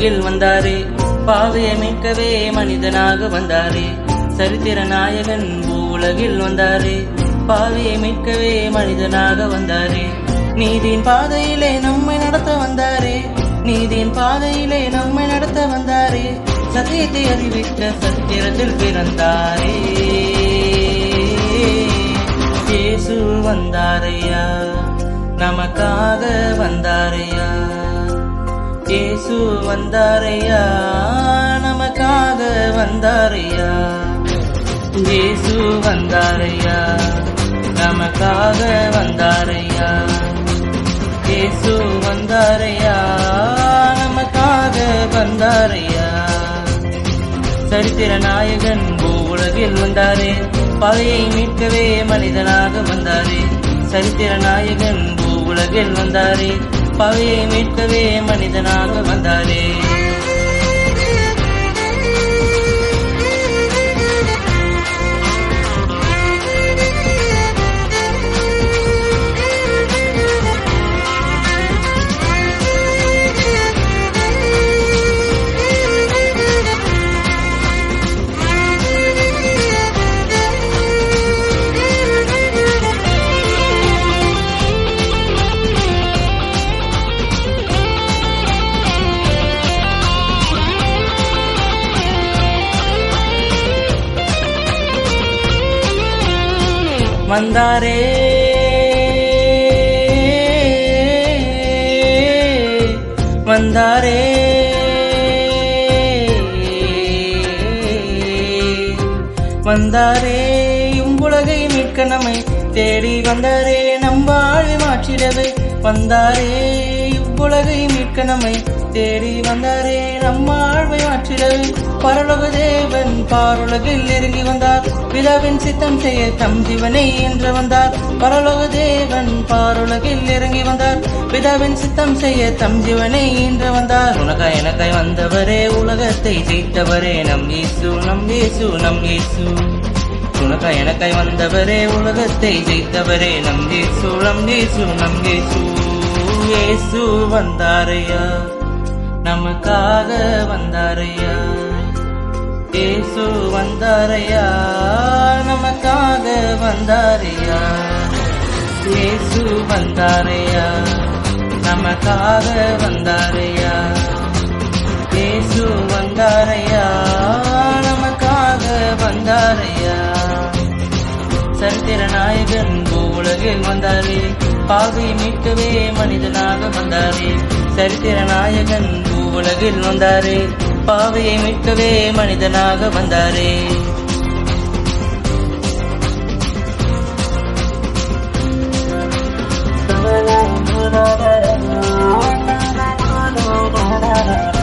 உலகில் வந்தாரே, பாவியை மீட்கவே மனிதனாக வந்தாரே. சரித்திர நாயகன் உலகில் வந்தாரே, பாவியை மீட்கவே மனிதனாக வந்தாரே. நீதியின் பாதையிலே நம்மை நடத்த வந்தாரே, நீதியின் பாதையிலே நம்மை நடத்த வந்தாரே. சத்தியத்தை அறிவிக்க சத்திரத்தில் பிறந்தாரே. இயேசு வந்தாரையா, நமக்காக வந்தாரையா. இயேசு வந்தாரையா, நமக்காக வந்தாரையா. இயேசு வந்தாரையா, நமக்காக வந்தாரையா. இயேசு வந்தாரையா, நமக்காக வந்தாரையா. சரித்திர நாயகன் உலகில் வந்தாரே, பாவியை மீட்கவே மனிதனாக வந்தாரே. சரித்திர நாயகன் உலகில் வந்தாரே, பாவியை மீட்கவே மனிதனாக வந்தாரே. வந்தாரே, வந்தாரே, வந்தாரே. இவ்வுலகை மீட்க நம்மை தேடி வந்தாரே, நம் வாழ்வை மாற்றிடவே வந்தாரே. இவ்வுலகை மீட்க நம்மை தேடி வந்தாரே, நம் வாழ்வை மாற்றிடவே. பரலோக தேவன் பாருலகில் இறங்கி வந்தார், பிதாவின் சித்தம் செய்ய தம் ஜீவனை என்று வந்தார். பரலோக தேவன் பாருலகில் இறங்கி வந்தார், பிதாவின் சித்தம் செய்ய தம் ஜீவனை என்று வந்தார். உனக்காய் எனக்காய் வந்தவரே, உலகத்தை ஜெயித்தவரே, நம் இயேசு, நம் இயேசு, நம் இயேசு. உனக்காய் எனக்காய் வந்தவரே, உலகத்தை ஜெயித்தவரே, நம் இயேசு, நம் இயேசு, நம் இயேசு. இயேசு வந்தாரையா, நமக்காக வந்தாரையா. இயேசு வந்தாரையா, நமக்காக வந்தாரையா. இயேசு வந்தாரையா, நமக்காக வந்தாரையா. இயேசு வந்தாரையா, நமக்காக வந்தாரையா. சரித்திர நாயகன் உலகில் வந்தாரே, பாவியை மீட்கவே மனிதனாக வந்தாரே. சரித்திர நாயகன் உலகில் வந்தாரே, பாவியை மீட்கவே மனிதனாக வந்தாரே. Da da da da da da da da da da da da da da da.